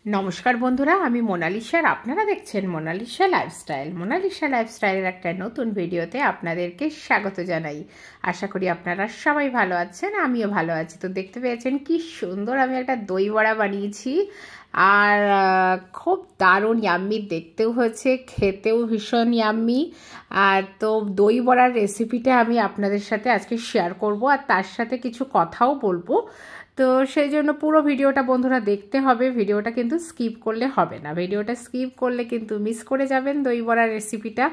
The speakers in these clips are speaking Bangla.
নমস্কার বন্ধুরা, আমি মোনালিসা আর আপনারা দেখছেন মোনালিসা লাইফস্টাইল। মোনালিসা লাইফস্টাইলের একটা নতুন ভিডিওতে আপনাদেরকে স্বাগত জানাই। আশা করি আপনারা সবাই ভালো আছেন, আমিও ভালো আছি। তো দেখতে পেয়েছেন কি সুন্দর আমি একটা দই বড়া বানিয়েছি, আর খুব দারুণ ইয়াম্মি দেখতেও হয়েছে, খেতেও ভীষণ ইয়াম্মি। আর তো দই বড়ার রেসিপিটা আমি আপনাদের সাথে আজকে শেয়ার করব, আর তার সাথে কিছু কথাও বলবো। তো সেই জন্য পুরো ভিডিওটা বন্ধুরা দেখতে হবে, ভিডিওটা কিন্তু স্কিপ করলে হবে না। ভিডিওটা স্কিপ করলে কিন্তু মিস করে যাবেন দই বড়ার রেসিপিটা।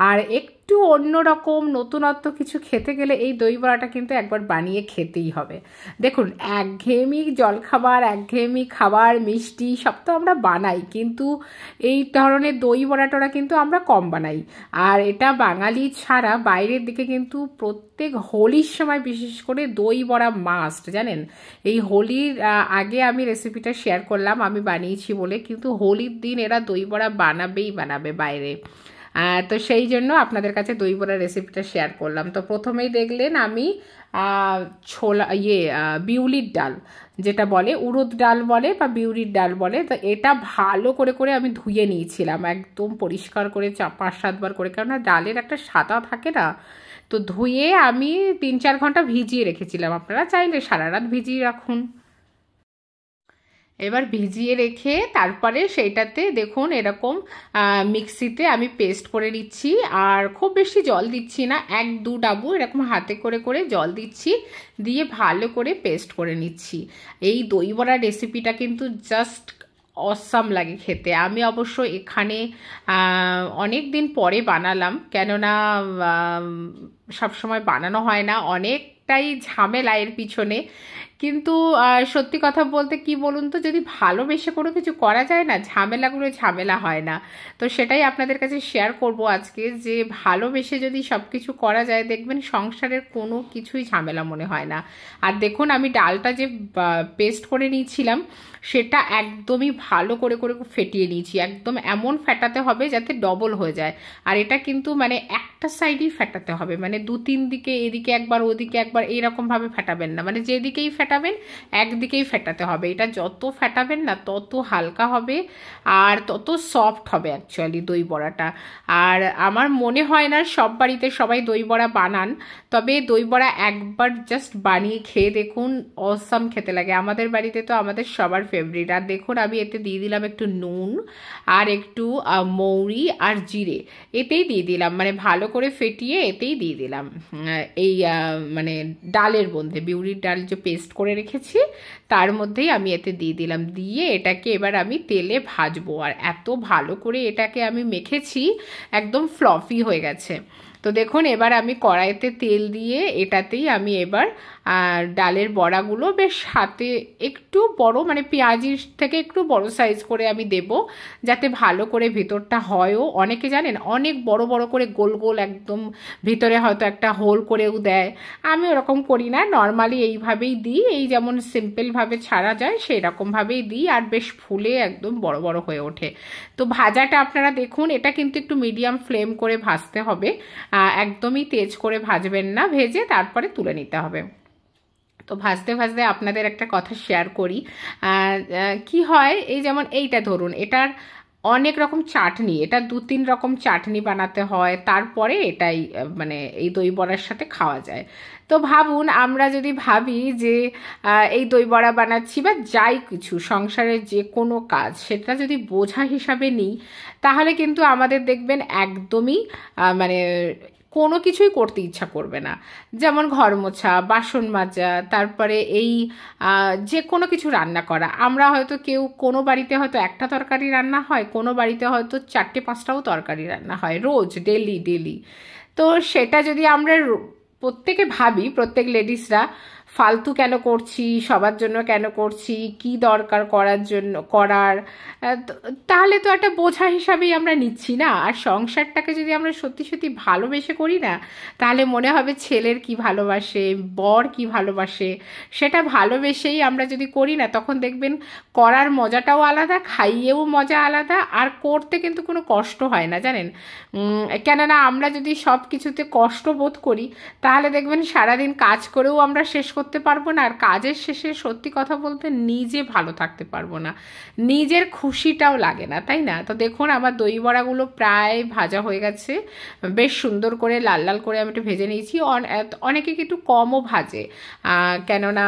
আর একটু অন্যরকম নতুনত্ব কিছু খেতে গেলে এই দই বড়াটা কিন্তু একবার বানিয়ে খেতেই হবে। দেখুন, একঘেয়েমি জলখাবার, একঘেয়েমি খাবার, মিষ্টি সব তো আমরা বানাই, কিন্তু এই ধরনের দই বড়াটা কিন্তু আমরা কম বানাই। আর এটা বাঙালি ছাড়া বাইরের দিকে কিন্তু প্রত্যেক হোলির সময় বিশেষ করে দই বড়া মাস্ট, জানেন। এই হোলির আগে আমি রেসিপিটা শেয়ার করলাম, আমি বানিয়েছি বলে, কিন্তু হোলির দিন এরা দই বড়া বানাবে বাইরে। তো সেই জন্য আপনাদের কাছে দই বড়ার রেসিপিটা শেয়ার করলাম। তো প্রথমেই দেখলেন আমি ছোলা বিউলির ডাল, যেটা বলে উড়দ ডাল বলে বা বিউলির ডাল বলে, তো এটা ভালো করে করে আমি ধুয়ে নিয়েছিলাম, একদম পরিষ্কার করে 5-7 বার করে, কেননা ডালের একটা সাদা থাকে না। তো ধুয়ে আমি 3-4 ঘন্টা ভিজিয়ে রেখেছিলাম, আপনারা চাইলে সারা রাত ভিজিয়ে রাখুন। এবার ভিজিয়ে রেখে তারপরে সেইটাতে দেখুন এরকম মিক্সিতে আমি পেস্ট করে নিচ্ছি। আর খুব বেশি জল দিচ্ছি না, 1-2 ডাবু এরকম হাতে করে করে জল দিচ্ছি, দিয়ে ভালো করে পেস্ট করে নিচ্ছি। এই দই বড়ার রেসিপিটা কিন্তু জাস্ট অসাম লাগে খেতে। আমি অবশ্য এখানে অনেক দিন পরে বানালাম, কেননা সবসময় বানানো হয় না, অনেকটাই ঝামেলা এর পিছনে। কিন্তু সত্যি কথা বলতে কি বলুন তো, যদি ভালোবেসে কোনো কিছু করা যায় না, ঝামেলাগুলো ঝামেলা হয় না। তো সেটাই আপনাদের কাছে শেয়ার করব আজকে, যে ভালোবেসে যদি সব কিছু করা যায়, দেখবেন সংসারের কোনো কিছুই ঝামেলা মনে হয় না। আর দেখুন, আমি ডালটা যে পেস্ট করে নিয়েছিলাম সেটা একদমই ভালো করে করে ফেটিয়ে নিয়েছি, একদম এমন ফেটাতে হবে যাতে ডবল হয়ে যায়। আর এটা কিন্তু মানে একটা সাইডেই ফেটাতে হবে, মানে 2-3 দিকে, এদিকে একবার ওদিকে একবার এইরকমভাবে ফেটাবেন না, মানে যেদিকেই ফেটাবেন একদিকেই ফেটাতে হবে। এটা যত ফেটাবেন না তত হালকা হবে আর তত সফট হবে অ্যাকচুয়ালি দই বড়াটা। আর আমার মনে হয় না সব বাড়িতে সবাই দই বড়া বানান, তবে দই বড়া একবার জাস্ট বানিয়ে খেয়ে দেখুন, অসাম খেতে লাগে। আমাদের বাড়িতে তো আমাদের সবার ফেভারিট। আর দেখুন, আমি এতে দিয়ে দিলাম একটু নুন আর একটু মৌরি আর জিরে, এতেই দিয়ে দিলাম, মানে ভালো করে ফেটিয়ে এতেই দিয়ে দিলাম এই মানে ডালের মধ্যে, বিউলির ডাল যে পেস্ট করে রেখেছি তার মধ্যেই আমি এতে দিয়ে দিলাম, দিয়ে এটাকে এবার আমি তেলে ভাজবো। আর এত ভালো করে এটাকে আমি মেখেছি, একদম ফ্লফি হয়ে গেছে। তো দেখুন, এবার আমি কড়াইতে তেল দিয়ে এটাতেই আমি এবার ডালের বড়াগুলো বেশ হাতে একটু বড়, মানে পেঁয়াজির থেকে একটু বড় সাইজ করে আমি দেব, যাতে ভালো করে ভিতরটা হয়ও। অনেকে জানেন অনেক বড় বড় করে গোল গোল একদম ভিতরে হয়তো একটা হোল করেও দেয়, আমি ওরকম করি না, নর্মালি এইভাবেই দিই, এই যেমন সিম্পলভাবে ছাড়া যায় সেই রকমভাবেই দিই, আর বেশ ফুলে একদম বড় বড় হয়ে ওঠে। তো ভাজাটা আপনারা দেখুন, এটা কিন্তু একটু মিডিয়াম ফ্লেম করে ভাজতে হবে, একদমই তেজ করে ভাজবেন না, ভেজে তারপরে তুলে নিতে হবে। তো ভাজতে ভাজতে আপনাদের একটা কথা শেয়ার করি, কি হয়, এই যেমন এইটা ধরুন, এটার অনেক রকম চাটনি, এটা 2-3 রকম চাটনি বানাতে হয়, তারপরে এটাই মানে এই দই বড়ার সাথে খাওয়া যায়। তো ভাবুন, আমরা যদি ভাবি যে এই দই বড়া বানাচ্ছি বা যাই কিছু সংসারের যে কোনো কাজ, সেটা যদি বোঝা হিসাবে নিই, তাহলে কিন্তু আমাদের দেখবেন একদমই মানে কোনো কিছুই করতে ইচ্ছা করবে না। যেমন ঘর মোছা, বাসন মাজা, তারপরে এই যে কোনো কিছু রান্না করা। আমরা হয়তো কেউ কোনো বাড়িতে হয়তো একটা তরকারি রান্না হয়, কোনো বাড়িতে হয়তো 4-5টাও তরকারি রান্না হয় রোজ, ডেলি ডেলি। তো সেটা যদি আমরা প্রত্যেকে ভাবি, প্রত্যেক লেডিসরা, ফালতু কেন করছি, সবার জন্য কেন করছি, কি দরকার করার জন্য করার, তাহলে তো একটা বোঝা হিসাবেই আমরা নিচ্ছি না। আর সংসারটাকে যদি আমরা সত্যি সত্যি ভালোবেসে করি না, তাহলে মনে হবে ছেলের কি ভালোবাসে, বর কি ভালোবাসে, সেটা ভালোবেসেই আমরা যদি করি না, তখন দেখবেন করার মজাটাও আলাদা, খাইয়েও মজা আলাদা, আর করতে কিন্তু কোনো কষ্ট হয় না, জানেন। কেননা আমরা যদি সব কিছুতে কষ্ট বোধ করি, তাহলে দেখবেন সারাদিন কাজ করেও আমরা শেষ করতে পারবো না, আর কাজের শেষে সত্যি কথা বলতে নিজে ভালো থাকতে পারবো না, নিজের খুশিটাও লাগে না, তাই না? তো দেখুন আমার দই বড়াগুলো প্রায় ভাজা হয়ে গেছে, বেশ সুন্দর করে লাল লাল করে আমি একটু ভেজে নিয়েছি। অনেকে একটু কমও ভাজে, কেননা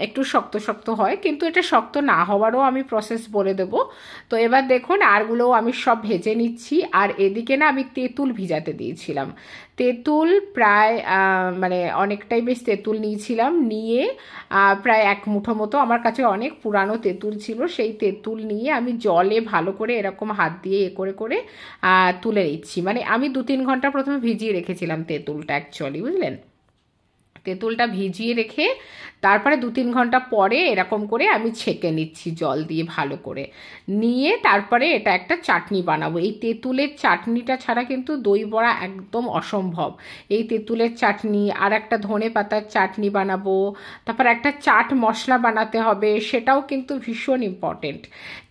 একটু শক্ত শক্ত হয়, কিন্তু এটা শক্ত না হওয়ারও আমি প্রসেস বলে দেবো। তো এবার দেখুন আরগুলোও আমি সব ভেজে নিচ্ছি। আর এদিকে না আমি তেঁতুল ভিজাতে দিয়েছিলাম, তেঁতুল প্রায় মানে অনেকটাই বেশ তেঁতুল নিয়েছিলাম, নিয়ে প্রায় 1 মুঠো মতো, আমার কাছে অনেক পুরানো তেঁতুল ছিল, সেই তেঁতুল নিয়ে আমি জলে ভালো করে এরকম হাত দিয়ে করে করে তুলে নিচ্ছি। মানে আমি 2-3 ঘন্টা প্রথমে ভিজিয়ে রেখেছিলাম তেঁতুলটা অ্যাকচুয়ালি, বুঝলেন? তেঁতুলটা ভিজিয়ে রেখে তারপরে 2-3 ঘন্টা পরে এরকম করে আমি ছেঁকে নিচ্ছি জল দিয়ে ভালো করে, নিয়ে তারপরে এটা একটা চাটনি বানাবো। এই তেঁতুলের চাটনিটা ছাড়া কিন্তু দই বড়া একদম অসম্ভব। এই তেঁতুলের চাটনি, আর একটা ধনে পাতার চাটনি বানাবো, তারপর একটা চাট মশলা বানাতে হবে, সেটাও কিন্তু ভীষণ ইম্পর্টেন্ট।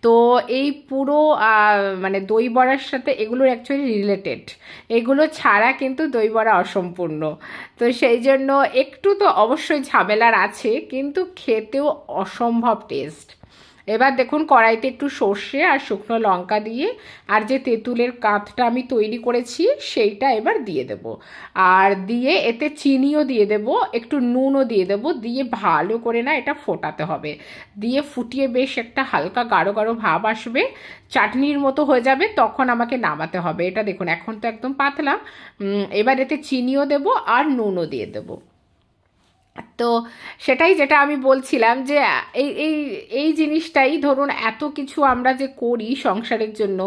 তো এই পুরো মানে দই বড়ার সাথে এগুলোর অ্যাকচুয়ালি রিলেটেড, এগুলো ছাড়া কিন্তু দই বড়া অসম্পূর্ণ। তো সেই জন্য একটু তো অবশ্যই ঝামেলার আছে, কিন্তু খেতেও অসম্ভব টেস্ট। এবার দেখুন কড়াইতে একটু সর্ষে আর শুকনো লঙ্কা দিয়ে, আর যে তেঁতুলের কাঁধটা আমি তৈরি করেছি সেইটা এবার দিয়ে দেব, আর দিয়ে এতে চিনিও দিয়ে দেব, একটু নুনও দিয়ে দেব, দিয়ে ভালো করে না এটা ফোটাতে হবে, দিয়ে ফুটিয়ে বেশ একটা হালকা গাঢ় গাঢ় ভাব আসবে, চাটনির মতো হয়ে যাবে, তখন আমাকে নামাতে হবে। এটা দেখুন এখন তো একদম পাতলা। এবার এতে চিনিও দেব আর নুনও দিয়ে দেবো। তো সেটাই যেটা আমি বলছিলাম যে এই এই এই জিনিসটাই ধরুন, এত কিছু আমরা যে করি সংসারের জন্য,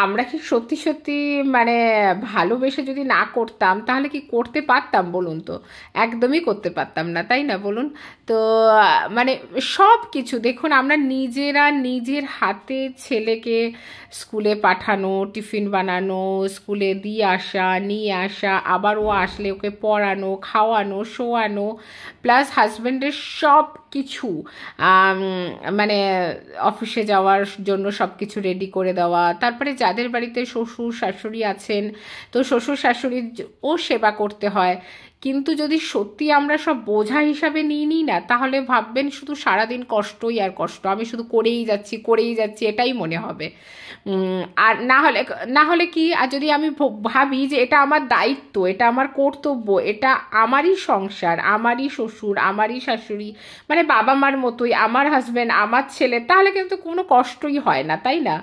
আমরা কি সত্যি সত্যি মানে ভালোবেসে যদি না করতাম তাহলে কি করতে পারতাম বলুন তো? একদমই করতে পারতাম না, তাই না বলুন? তো মানে সব কিছু দেখুন, আমরা নিজেরা নিজের হাতে ছেলেকে স্কুলে পাঠানো, টিফিন বানানো, স্কুলে দিয়ে আসা, নিয়ে আসা, আবার ও আসলে ওকে পড়ানো, খাওয়ানো, শোয়ানো, প্লাস হাজব্যান্ডের সব কিছু মানে অফিসে যাওয়ার জন্য সব কিছু রেডি করে দেওয়া, তারপরে যাদের বাড়িতে শ্বশুর শাশুড়ি আছেন তো শ্বশুর শাশুড়ির ও সেবা করতে হয়। কিন্তু যদি সত্যি আমরা সব বোঝা হিসাবে নিই না, তাহলে ভাববেন শুধু সারাদিন কষ্টই আর কষ্ট, আমি শুধু করেই যাচ্ছি এটাই মনে হবে। আর না হলে কি, আর যদি আমি ভাবি যে এটা আমার দায়িত্ব, এটা আমার কর্তব্য, এটা আমারই সংসার, আমারই শ্বশুর, আমারই শাশুড়ি, মানে বাবা মার মতোই আমার হাজব্যান্ড, আমার ছেলে, তাহলে কিন্তু কোনো কষ্টই হয় না, তাই না?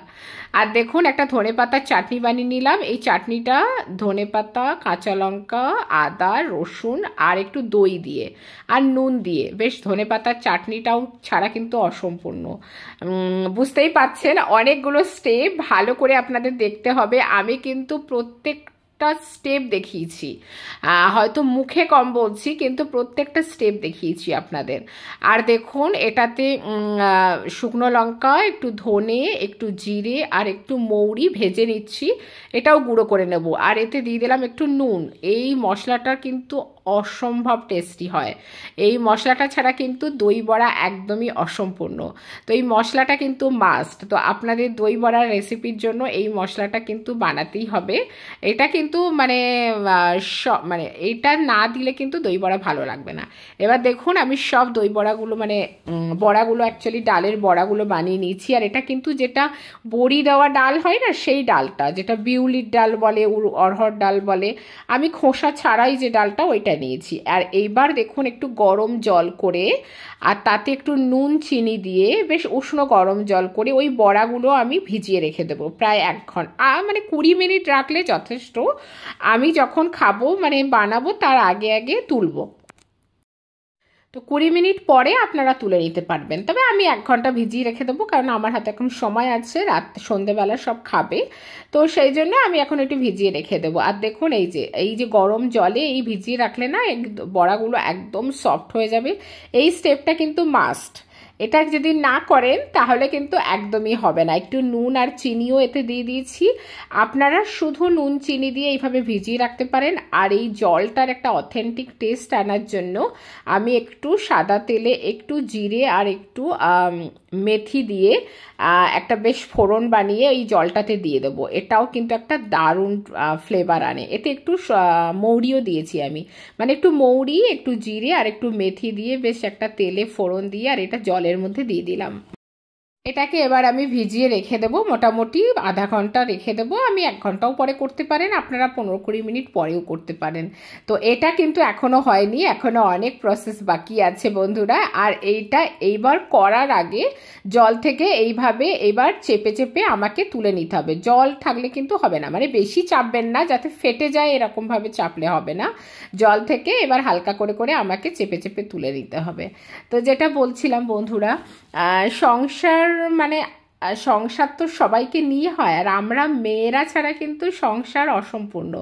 আর দেখুন একটা ধনেপাতার চাটনি বানিয়ে নিলাম। এই চাটনিটা ধনেপাতা, কাঁচা লঙ্কা, আদা, রসুন আর একটু দই দিয়ে আর নুন দিয়ে, বেশ ধনেপাতার চাটনিটাও ছাড়া কিন্তু অসম্পূর্ণ। বুঝতেই পারছেন অনেকগুলো স্টেপ ভালো করে আপনাদের দেখতে হবে। আমি কিন্তু প্রত্যেকটা স্টেপ দেখিয়েছি, হয়তো মুখে কম বলছি কিন্তু প্রত্যেকটা স্টেপ দেখিয়েছি আপনাদের। আর দেখুন এটাতে শুকনো লঙ্কা, একটু ধনে, একটু জিরে আর একটু মৌরি ভেজে নিচ্ছি, এটাও গুঁড়ো করে নেব। আর এতে দিয়ে দিলাম একটু নুন। এই মশলাটা কিন্তু অসম্ভব টেস্টি হয়, এই মশলাটা ছাড়া কিন্তু দই বড়া একদমই অসম্পূর্ণ। তো এই মশলাটা কিন্তু মাস্ট, তো আপনাদের দই বড়ার রেসিপির জন্য এই মশলাটা কিন্তু বানাতেই হবে। এটা কিন্তু মানে মানে এটা না দিলে কিন্তু দই বড়া ভালো লাগবে না। এবার দেখুন আমি সব দই বড়াগুলো মানে বড়াগুলো অ্যাকচুয়ালি ডালের বড়াগুলো বানিয়ে নিয়েছি। আর এটা কিন্তু যেটা বড়ি দেওয়া ডাল হয় না, সেই ডালটা, যেটা বিউলির ডাল বলে, অরহর ডাল বলে, আমি খোসা ছাড়াই যে ডালটা ওইটা নিয়েছি। আর এইবার দেখুন একটু গরম জল করে আর তাতে একটু নুন চিনি দিয়ে বেশ উষ্ণ গরম জল করে ওই বড়াগুলো আমি ভিজিয়ে রেখে দেবো প্রায় 1 ঘন্টা, মানে 20 মিনিট রাখলে যথেষ্ট। আমি যখন খাবো মানে বানাবো তার আগে আগে তুলবো, তো 20 মিনিট পরে আপনারা তুলে নিতে পারবেন। তবে আমি 1 ঘন্টা ভিজিয়ে রেখে দেবো, কারণ আমার হাতে এখন সময় আছে, রাত সন্ধেবেলা সব খাবে, তো সেই জন্য আমি এখন একটু ভিজিয়ে রেখে দেবো। আর দেখুন এই যে গরম জলে এই ভিজিয়ে রাখলে না বড়াগুলো একদম সফট হয়ে যাবে। এই স্টেপটা কিন্তু মাস্ট, এটা যদি না করেন তাহলে কিন্তু একদমই হবে না। একটু নুন আর চিনিও এতে দিয়ে দিয়েছি। আপনারা শুধু নুন চিনি দিয়ে এইভাবে ভিজিয়ে রাখতে পারেন। আর এই জলটার একটা অথেন্টিক টেস্ট আনার জন্য আমি একটু সাদা তেলে একটু জিরে আর একটু মেথি দিয়ে একটা বেশ ফোড়ন বানিয়ে এই জলটাতে দিয়ে দেবো। এটাও কিন্তু একটা দারুণ ফ্লেভার আনে। এতে একটু মৌরিও দিয়েছি আমি, মানে একটু মৌরি, একটু জিরে আর একটু মেথি দিয়ে বেশ একটা তেলে ফোড়ন দিয়ে আর এটা জলের মধ্যে দিয়ে দিলাম। এটাকে এবার আমি ভিজিয়ে রেখে দেবো, মোটামুটি আধা ঘন্টা রেখে দেবো। আমি 1 ঘন্টাও পরে করতে পারেন, আপনারা 15-20 মিনিট পরেও করতে পারেন। তো এটা কিন্তু এখনও হয়নি, এখনও অনেক প্রসেস বাকি আছে বন্ধুরা। আর এইটা এইবার করার আগে জল থেকে এইভাবে এবার চেপে চেপে আমাকে তুলে নিতে হবে। জল থাকলে কিন্তু হবে না, মানে বেশি চাপবেন না যাতে ফেটে যায়, এরকমভাবে চাপলে হবে না। জল থেকে এবার হালকা করে করে আমাকে চেপে চেপে তুলে নিতে হবে। তো যেটা বলছিলাম বন্ধুরা, সংসার মানে সংসার তো সবাইকে নিয়ে হয়, আর আমরা মেয়েরা ছাড়া কিন্তু সংসার অসম্পূর্ণ।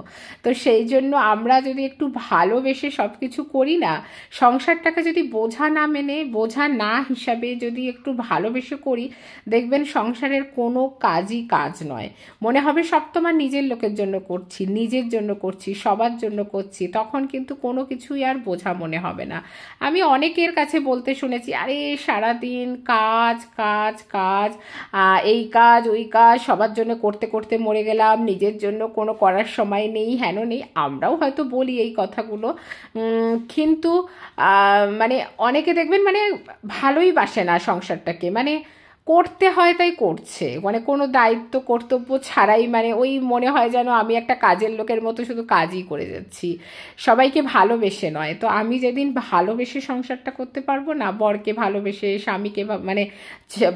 তো সেই জন্য আমরা যদি একটু ভালোবেসে সব কিছু করি না, সংসারটাকে যদি বোঝা না মেনে, বোঝা না হিসাবে যদি একটু ভালোবেসে করি, দেখবেন সংসারের কোনো কাজই কাজ নয়। মনে হবে সব তোমার নিজের লোকের জন্য করছি, নিজের জন্য করছি, সবার জন্য করছি, তখন কিন্তু কোনো কিছুই আর বোঝা মনে হবে না। আমি অনেকের কাছে বলতে শুনেছি, আরে সারাদিন কাজ কাজ কাজ, এই কাজ ওই কাজ সবার জন্য করতে করতে মরে গেলাম, নিজের জন্য কোনো করার সময় নেই, হেন নেই। আমরাও হয়তো বলি এই কথাগুলো, কিন্তু মানে অনেকে দেখবেন মানে ভালোই বাসে না সংসারটাকে, মানে করতে হয় তাই করছে, মানে কোনো দায়িত্ব কর্তব্য ছাড়াই, মানে ওই মনে হয় যেন আমি একটা কাজের লোকের মতো শুধু কাজই করে যাচ্ছি, সবাইকে ভালোবেসে নয়। তো আমি যেদিন ভালোবেসে সংসারটা করতে পারবো না, বরকে ভালোবেসে, স্বামীকে মানে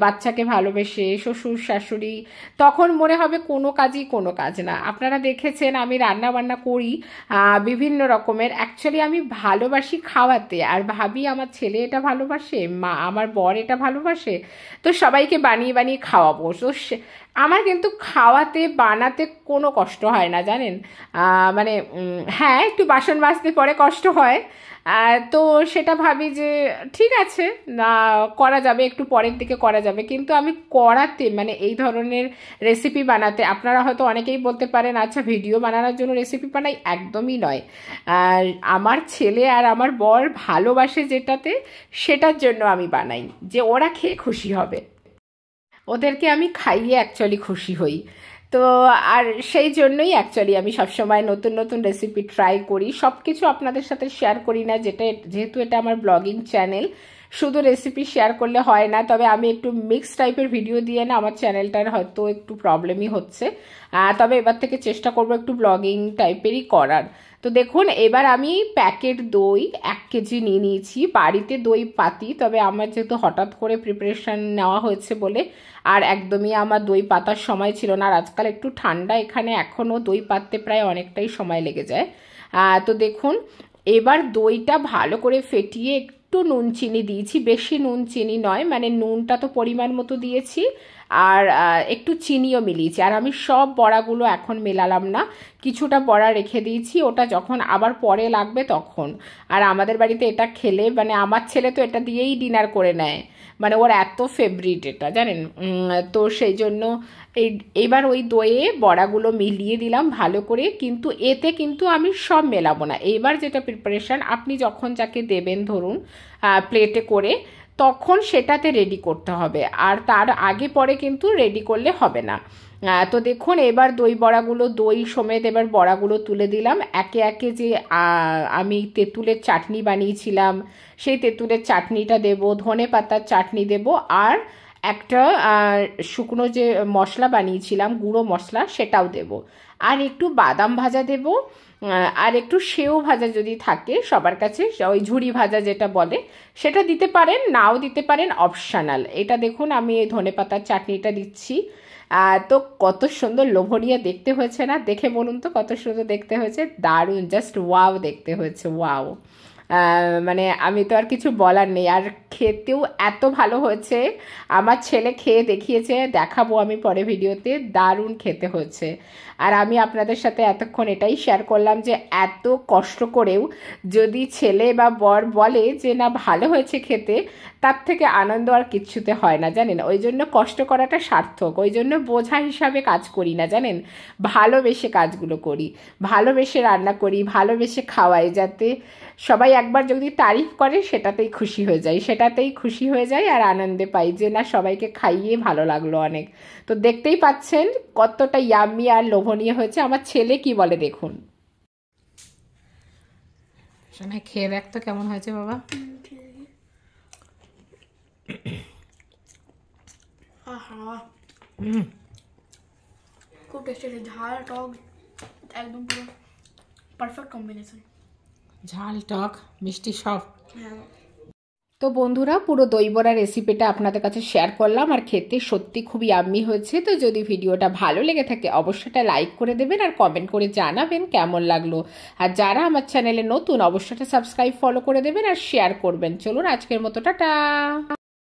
বাচ্চাকে ভালোবেসে, শ্বশুর শাশুড়ি, তখন মনে হবে কোনো কাজই কোনো কাজ না। আপনারা দেখেছেন আমি রান্না বান্না করি বিভিন্ন রকমের, অ্যাকচুয়ালি আমি ভালোবাসি খাওয়াতে, আর ভাবি আমার ছেলে এটা ভালোবাসে, মা আমার বর এটা ভালোবাসে, তো সবাইকে বানিয়ে বানিয়ে খাওয়াবো। তো আমার কিন্তু খাওয়াতে বানাতে কোনো কষ্ট হয় না জানেন। মানে হ্যাঁ, একটু বাসন মাজতে পরে কষ্ট হয়, তো সেটা ভাবি যে ঠিক আছে, না করা যাবে, একটু পরের দিকে করা যাবে। কিন্তু আমি করাতে, মানে এই ধরনের রেসিপি বানাতে, আপনারা হয়তো অনেকেই বলতে পারেন আচ্ছা ভিডিও বানানোর জন্য রেসিপি বানাই, একদমই নয়। আর আমার ছেলে আর আমার বর ভালোবাসে যেটাতে, সেটার জন্য আমি বানাই, যে ওরা খেয়ে খুশি হবে, ওদেরকে আমি খাইয়ে অ্যাকচুয়ালি খুশি হই। তো আর সেই জন্যই অ্যাকচুয়ালি আমি সবসময় নতুন নতুন রেসিপি ট্রাই করি। সব কিছু আপনাদের সাথে শেয়ার করি না, যেহেতু এটা আমার ব্লগিং চ্যানেল, শুধু রেসিপি শেয়ার করলে হয় না। তবে আমি একটু মিক্স টাইপের ভিডিও দিয়ে না, আমার চ্যানেলটার হয়তো একটু প্রবলেমই হচ্ছে, তবে এবার থেকে চেষ্টা করব একটু ব্লগিং টাইপেরই করার। তো দেখুন এবার আমি প্যাকেট দই 1 কেজি নিয়ে নিয়েছি। বাড়িতে দই পাতি, তবে আমার যেহেতু হঠাৎ করে প্রিপারেশান নেওয়া হয়েছে বলে আর একদমই আমার দই পাতার সময় ছিল না। আর আজকাল একটু ঠান্ডা, এখানে এখনও দই পাততে প্রায় অনেকটাই সময় লেগে যায়। তো দেখুন এবার দইটা ভালো করে ফেটিয়ে একটু নুন চিনি দিয়েছি, বেশি নুন চিনি নয়, মানে নুনটা তো পরিমাণ মতো দিয়েছি, আর একটু চিনিও মিলিয়েছি। আর আমি সব বড়াগুলো এখন মেলালাম না, কিছুটা বড়া রেখে দিয়েছি, ওটা যখন আবার পরে লাগবে তখন। আর আমাদের বাড়িতে এটা খেলে, মানে আমার ছেলে তো এটা দিয়েই ডিনার করে নেয়, মানে ওর এত ফেভারিট এটা জানেন। তো সেই জন্য এইবার ওই দইয়ে বড়াগুলো মিলিয়ে দিলাম ভালো করে, কিন্তু এতে কিন্তু আমি সব মেলাবো না। এইবার যেটা প্রিপারেশান, আপনি যখন যাকে দেবেন ধরুন প্লেটে করে, তখন সেটাতে রেডি করতে হবে, আর তার আগে পরে কিন্তু রেডি করলে হবে না। তো দেখুন এবার দই বড়াগুলো, দই সমেত এবার বড়াগুলো তুলে দিলাম একে একে। যে আমি তেঁতুলের চাটনি বানিয়েছিলাম, সেই তেঁতুলের চাটনিটা দেব, ধনে পাতার চাটনি দেব, আর একটা শুকনো যে মশলা বানিয়েছিলাম গুঁড়ো মশলা, সেটাও দেব, আর একটু বাদাম ভাজা দেব, আর একটু সেও ভাজা যদি থাকে সবার কাছে, ওই ঝুড়ি ভাজা যেটা বলে, সেটা দিতে পারেন, নাও দিতে পারেন, অপশনাল। এটা দেখুন আমি এই ধনেপাতার চাটনিটা দিচ্ছি। তো কত সুন্দর লোভনীয় দেখতে হয়েছে না? দেখে বলুন তো কত সুন্দর দেখতে হয়েছে, দারুণ, জাস্ট ওয়াও দেখতে হয়েছে, ওয়াও। মানে আমি তো আর কিছু বলার নেই। আর খেতেও এত ভালো হয়েছে, আমার ছেলে খেয়ে দেখিয়েছে, দেখাবো আমি পরে ভিডিওতে, দারুণ খেতে হয়েছে। আর আমি আপনাদের সাথে এতক্ষণ এটাই শেয়ার করলাম যে এত কষ্ট করেও যদি ছেলে বা বর বলে যে না ভালো হয়েছে খেতে, তার থেকে আনন্দ আর কিচ্ছুতে হয় না জানেন। ওই জন্য কষ্ট করাটা সার্থক, ওই জন্য বোঝা হিসাবে কাজ করি না জানেন, ভালোবেসে কাজগুলো করি, ভালোবেসে রান্না করি, ভালোবেসে খাওয়াই, যাতে সবাই একবার যদি তারিফ করে সেটাতেই খুশি হয়ে যায়, সেটাতেই খুশি হয়ে যায় আর আনন্দে পাই যে না সবাইকে খাইয়ে ভালো লাগলো অনেক। তো দেখতেই পাচ্ছেন কতটা ইয়াম্মি আর লোভনীয় হয়েছে। আমার ছেলে কি বলে দেখুন। শোনা খেয়ে দেখ তো কেমন হয়েছে বাবা। খুব টেস্টি আছে, ঝাল টক একদম পুরো পারফেক্ট কম্বিনেশন। ঝাল টক মিষ্টি সব। হ্যাঁ। তো বন্ধুরা পুরো দই বড়া রেসিপিটা আপনাদের কাছে শেয়ার করলাম, আর খেতে সত্যি খুব ইয়াম্মি হয়েছে। তো যদি ভিডিওটা ভালো লেগে থাকে অবশ্যই একটা লাইক করে দেবেন আর কমেন্ট করে জানাবেন কেমন লাগলো। আর যারা আমার চ্যানেলে নতুন অবশ্যই একটা সাবস্ক্রাইব ফলো করে দেবেন আর শেয়ার করবেন। চলুন আজকের মতো টাটা।